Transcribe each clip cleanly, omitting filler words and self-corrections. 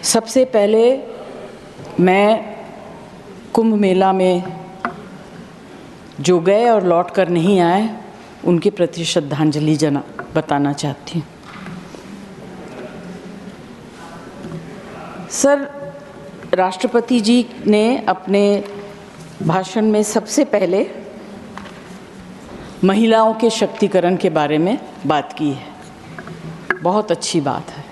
सबसे पहले मैं कुंभ मेला में जो गए और लौट कर नहीं आए उनके प्रति श्रद्धांजलि बताना चाहती हूँ। सर, राष्ट्रपति जी ने अपने भाषण में सबसे पहले महिलाओं के शक्तिकरण के बारे में बात की है। बहुत अच्छी बात है।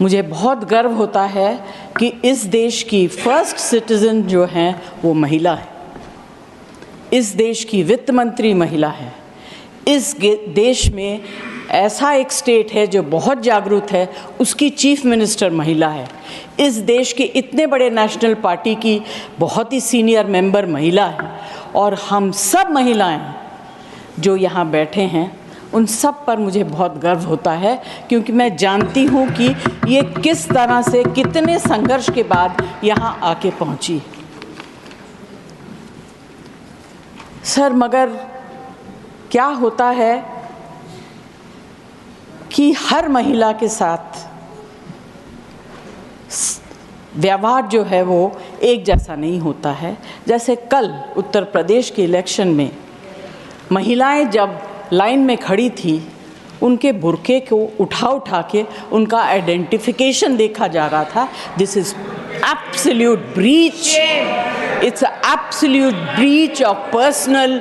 मुझे बहुत गर्व होता है कि इस देश की फर्स्ट सिटीजन जो हैं वो महिला है। इस देश की वित्त मंत्री महिला है। इस देश में ऐसा एक स्टेट है जो बहुत जागरूक है, उसकी चीफ मिनिस्टर महिला है। इस देश के इतने बड़े नेशनल पार्टी की बहुत ही सीनियर मेंबर महिला है। और हम सब महिलाएं जो यहाँ बैठे हैं उन सब पर मुझे बहुत गर्व होता है, क्योंकि मैं जानती हूँ कि ये किस तरह से कितने संघर्ष के बाद यहाँ आके पहुँची। सर, मगर क्या होता है कि हर महिला के साथ व्यवहार जो है वो एक जैसा नहीं होता है। जैसे कल उत्तर प्रदेश के इलेक्शन में महिलाएं जब लाइन में खड़ी थी, उनके बुर्के को उठा के उनका आइडेंटिफिकेशन देखा जा रहा था। This is absolute breach, it's absolute breach of personal.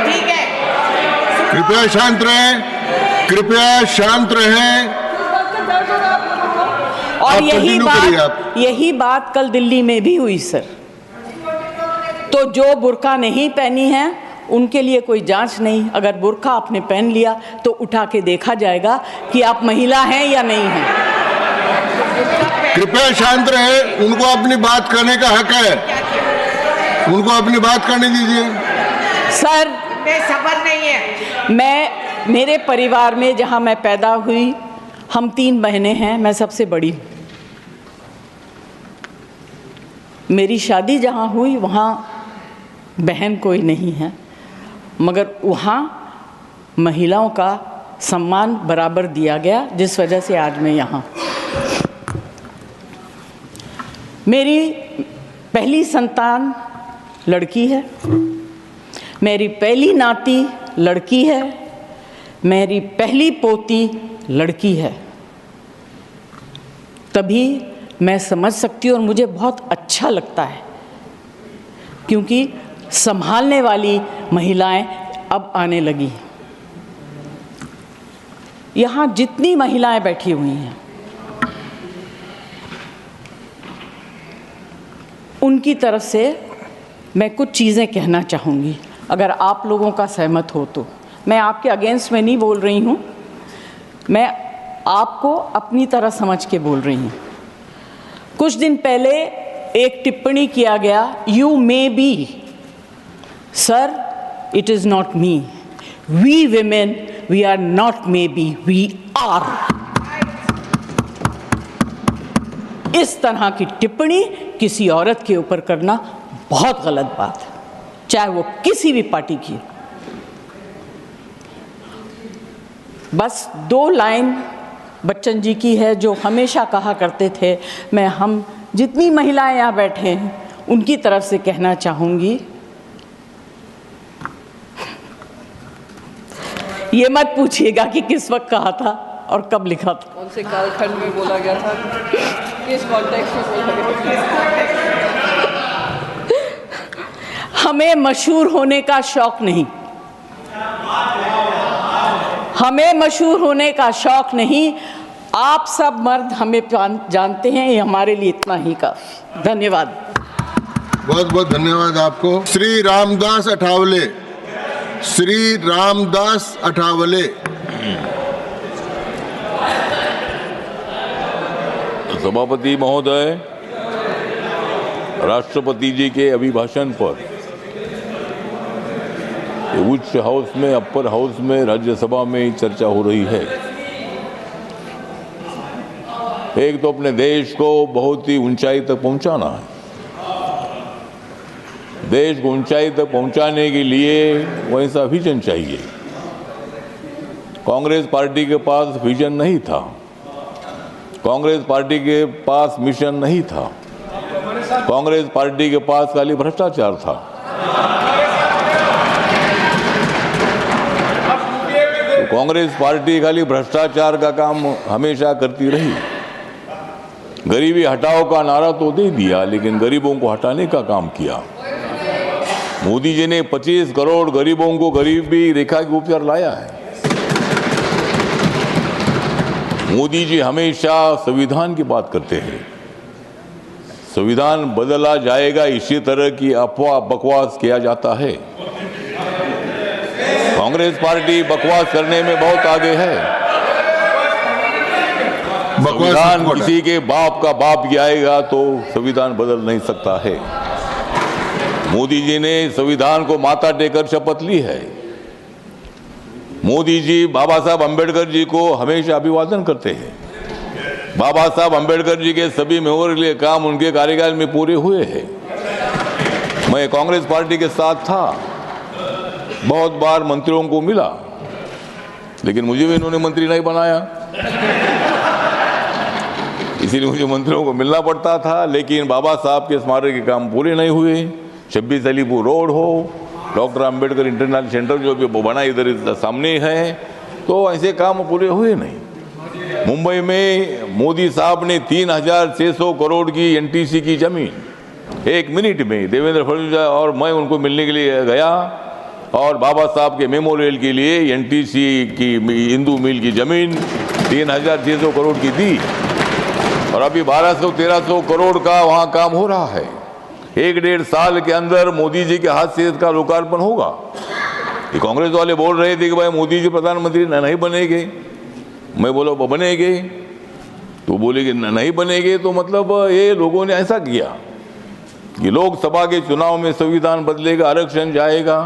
ठीक है, कृपया शांत रहें, कृपया शांत रहें। और यही बात कल दिल्ली में भी हुई सर। तो जो बुर्का नहीं पहनी है उनके लिए कोई जांच नहीं। अगर बुर्का आपने पहन लिया तो उठा के देखा जाएगा कि आप महिला हैं या नहीं हैं। कृपया शांत रहे, उनको अपनी बात करने का हक है, उनको अपनी बात करने दीजिए। सर, सबर नहीं है। मेरे परिवार में जहां मैं पैदा हुई, हम 3 बहनें हैं, मैं सबसे बड़ी हूं। मेरी शादी जहां हुई वहां बहन कोई नहीं है, मगर वहाँ महिलाओं का सम्मान बराबर दिया गया, जिस वजह से आज मैं यहाँ। मेरी पहली संतान लड़की है, मेरी पहली नाती लड़की है, मेरी पहली पोती लड़की है। तभी मैं समझ सकती हूँ और मुझे बहुत अच्छा लगता है, क्योंकि संभालने वाली महिलाएं अब आने लगी। यहाँ जितनी महिलाएं बैठी हुई हैं उनकी तरफ से मैं कुछ चीज़ें कहना चाहूँगी, अगर आप लोगों का सहमत हो तो। मैं आपके अगेंस्ट में नहीं बोल रही हूँ, मैं आपको अपनी तरह समझ के बोल रही हूँ। कुछ दिन पहले एक टिप्पणी किया गया, you may be. Sir, it is not me. We women, we are not maybe, we are. इस तरह की टिप्पणी किसी औरत के ऊपर करना बहुत गलत बात है, चाहे वो किसी भी पार्टी की। बस 2 लाइन बच्चन जी की है जो हमेशा कहा करते थे। हम जितनी महिलाएं यहाँ बैठे हैं उनकी तरफ से कहना चाहूँगी, ये मत पूछिएगा कि किस वक्त कहा था और कब लिखा था, कौन से कालखंड में बोला गया था, किस कॉन्टेक्स्ट में बोला गया था। हमें मशहूर होने का शौक नहीं, हमें मशहूर होने का शौक नहीं। आप सब मर्द हमें जानते हैं, ये हमारे लिए इतना ही काफी। धन्यवाद। बहुत बहुत धन्यवाद आपको। श्री रामदास अठावले, श्री रामदास अठावले। सभापति महोदय, राष्ट्रपति जी के अभिभाषण पर उच्च हाउस में, अपर हाउस में, राज्यसभा में चर्चा हो रही है। एक तो अपने देश को बहुत ही ऊंचाई तक पहुंचाना है। देश को ऊंचाई तक पहुंचाने के लिए वैसा विजन चाहिए। कांग्रेस पार्टी के पास विजन नहीं था। कांग्रेस पार्टी के पास मिशन नहीं था। कांग्रेस पार्टी के पास खाली भ्रष्टाचार था। तो कांग्रेस पार्टी खाली भ्रष्टाचार का काम हमेशा करती रही। गरीबी हटाओ का नारा तो दे दिया, लेकिन गरीबों को हटाने का काम किया। मोदी जी ने 25 करोड़ गरीबों को गरीबी रेखा के ऊपर लाया है। मोदी जी हमेशा संविधान की बात करते हैं। संविधान बदला जाएगा, इसी तरह की अफवाह बकवास किया जाता है। कांग्रेस पार्टी बकवास करने में बहुत आगे है। संविधान किसी के बाप का बाप गिराएगा तो संविधान बदल नहीं सकता है। मोदी जी ने संविधान को माथा टेकर शपथ ली है। मोदी जी बाबा साहब अंबेडकर जी को हमेशा अभिवादन करते हैं। बाबा साहब अंबेडकर जी के सभी मेमोरियल काम उनके कार्यकाल में पूरे हुए हैं। मैं कांग्रेस पार्टी के साथ था, बहुत बार मंत्रियों को मिला, लेकिन मुझे भी इन्होंने मंत्री नहीं बनाया, इसीलिए मुझे मंत्रियों को मिलना पड़ता था। लेकिन बाबा साहब के स्मारक के काम पूरे नहीं हुए। 26 अलीपुर रोड हो, डॉक्टर अंबेडकर इंटरनेशनल सेंटर जो भी बना इधर सामने है, तो ऐसे काम पूरे हुए नहीं। मुंबई में मोदी साहब ने 3600 करोड़ की एनटीसी की जमीन 1 मिनट में, देवेंद्र फडणवीस और मैं उनको मिलने के लिए गया और बाबा साहब के मेमोरियल के लिए एनटीसी की हिंदू मिल की जमीन 3600 करोड़ की दी। और अभी 1200-1300 करोड़ का वहाँ काम हो रहा है। 1-1.5 साल के अंदर मोदी जी के हाथ से इसका लोकार्पण होगा। ये कांग्रेस वाले बोल रहे थे कि भाई मोदी जी प्रधानमंत्री नहीं बनेंगे। मैं बोला बनेंगे, तो बोले कि नहीं बनेंगे, तो मतलब ये लोगों ने ऐसा किया कि लोकसभा के चुनाव में संविधान बदलेगा, आरक्षण जाएगा,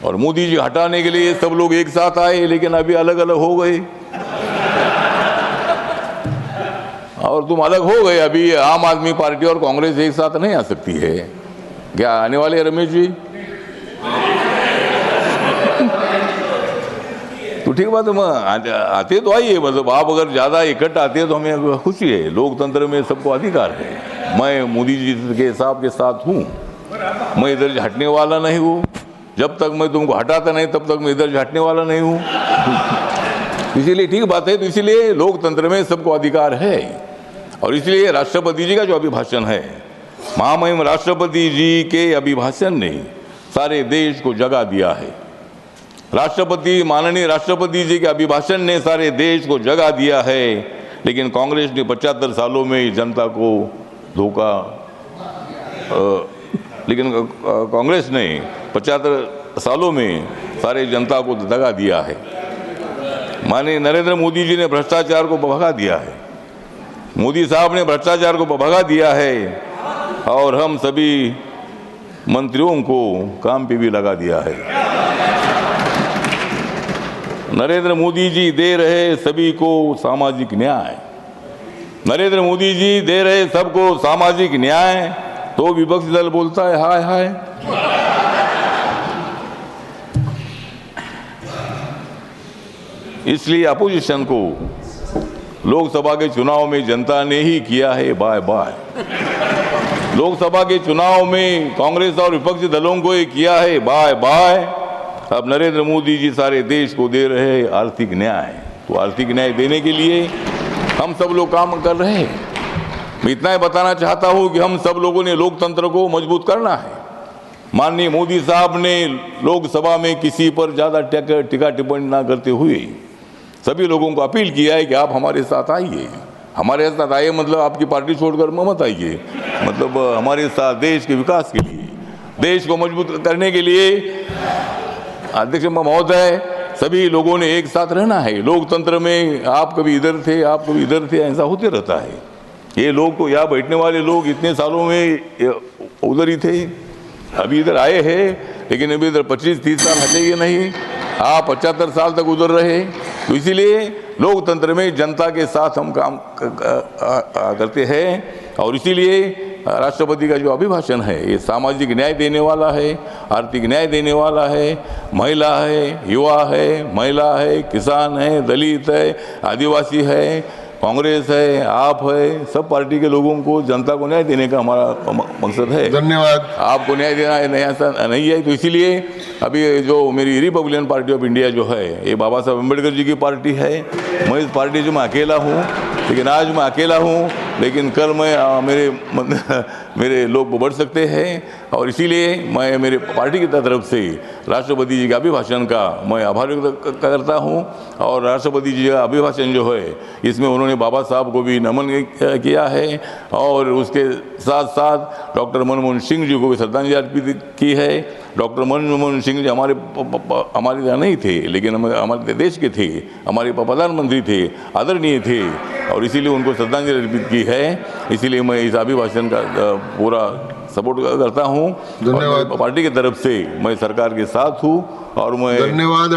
और मोदी जी हटाने के लिए सब लोग एक साथ आए, लेकिन अभी अलग अलग हो गए। और तुम अलग हो गए, अभी आम आदमी पार्टी और कांग्रेस एक साथ नहीं आ सकती है। क्या आने वाले हैं रमेश जी? तो ठीक बात है, आते तो आइए, मतलब आप अगर ज्यादा इकट्ठा आते हैं तो हमें खुशी है। लोकतंत्र में सबको अधिकार है। मैं मोदी जी के हिसाब के साथ हूँ, मैं इधर हटने वाला नहीं हूँ। जब तक मैं तुमको हटाता नहीं तब तक मैं इधर हटने वाला नहीं हूँ। इसीलिए ठीक बात है, तो इसीलिए लोकतंत्र में सबको अधिकार है। और इसलिए राष्ट्रपति जी का जो अभिभाषण है, महामहिम राष्ट्रपति जी के अभिभाषण ने सारे देश को जगा दिया है। राष्ट्रपति, माननीय राष्ट्रपति जी के अभिभाषण ने सारे देश को जगा दिया है। लेकिन कांग्रेस ने 75 सालों में जनता को धोखा, लेकिन कांग्रेस ने 75 सालों में सारे जनता को दगा दिया है। माननीय नरेंद्र मोदी जी ने भ्रष्टाचार को भगा दिया है। मोदी साहब ने भ्रष्टाचार को भगा दिया है, और हम सभी मंत्रियों को काम पे भी लगा दिया है। नरेंद्र मोदी जी दे रहे सभी को सामाजिक न्याय, नरेंद्र मोदी जी दे रहे सबको सामाजिक न्याय, तो विपक्षी दल बोलता है हाय हाय। इसलिए अपोजिशन को लोकसभा के चुनाव में जनता ने ही किया है बाय बाय। लोकसभा के चुनाव में कांग्रेस और विपक्षी दलों को ही किया है बाय बाय। अब नरेंद्र मोदी जी सारे देश को दे रहे हैं आर्थिक न्याय, तो आर्थिक न्याय देने के लिए हम सब लोग काम कर रहे हैं। मैं इतना ही बताना चाहता हूं कि हम सब लोगों ने लोकतंत्र को मजबूत करना है। माननीय मोदी साहब ने लोकसभा में किसी पर ज्यादा टीका टिप्पणी ना करते हुए सभी लोगों को अपील किया है कि आप हमारे साथ आइए। हमारे साथ आइए मतलब आपकी पार्टी छोड़कर मत आइए, मतलब हमारे साथ देश के विकास के लिए, देश को मजबूत करने के लिए। अध्यक्ष महोदय, सभी लोगों ने एक साथ रहना है। लोकतंत्र में आप कभी इधर थे, आप कभी इधर थे, ऐसा होते रहता है। ये लोग तो यहाँ बैठने वाले लोग इतने सालों में उधर ही थे, अभी इधर आए हैं, लेकिन अभी इधर 25-30 साल हटेंगे नहीं। आप 75 साल तक उधर रहे, तो इसीलिए लोकतंत्र में जनता के साथ हम काम करते हैं। और इसीलिए राष्ट्रपति का जो अभिभाषण है ये सामाजिक न्याय देने वाला है, आर्थिक न्याय देने वाला है। महिला है, युवा है, महिला है, किसान है, दलित है, आदिवासी है, कांग्रेस है, आप है, सब पार्टी के लोगों को, जनता को न्याय देने का हमारा मकसद है। धन्यवाद। आपको न्याय देना है, नहीं ऐसा नहीं है, तो इसीलिए अभी जो मेरी रिपब्लिकन पार्टी ऑफ इंडिया जो है, ये बाबा साहब अम्बेडकर जी की पार्टी है। मैं इस पार्टी जो मैं अकेला हूँ, लेकिन आज मैं अकेला हूँ, लेकिन कल मैं मेरे लोग बढ़ सकते हैं, और इसीलिए मैं मेरे पार्टी की तरफ से राष्ट्रपति जी के अभिभाषण का मैं आभार व्यक्त करता हूँ। और राष्ट्रपति जी का अभिभाषण जो है, इसमें उन्होंने बाबा साहब को भी नमन किया है, और उसके साथ साथ डॉक्टर मनमोहन सिंह जी को भी श्रद्धांजलि अर्पित की है। डॉक्टर मनमोहन सिंह जी हमारे यहाँ नहीं थे, लेकिन हमारे देश के थे, हमारे प्रधानमंत्री थे, आदरणीय थे, और इसीलिए उनको श्रद्धांजलि अर्पित की है। इसीलिए मैं इस अभिभाषण का पूरा सपोर्ट करता हूँ। धन्यवाद। पार्टी की तरफ से मैं सरकार के साथ हूँ, और मैं धन्यवाद।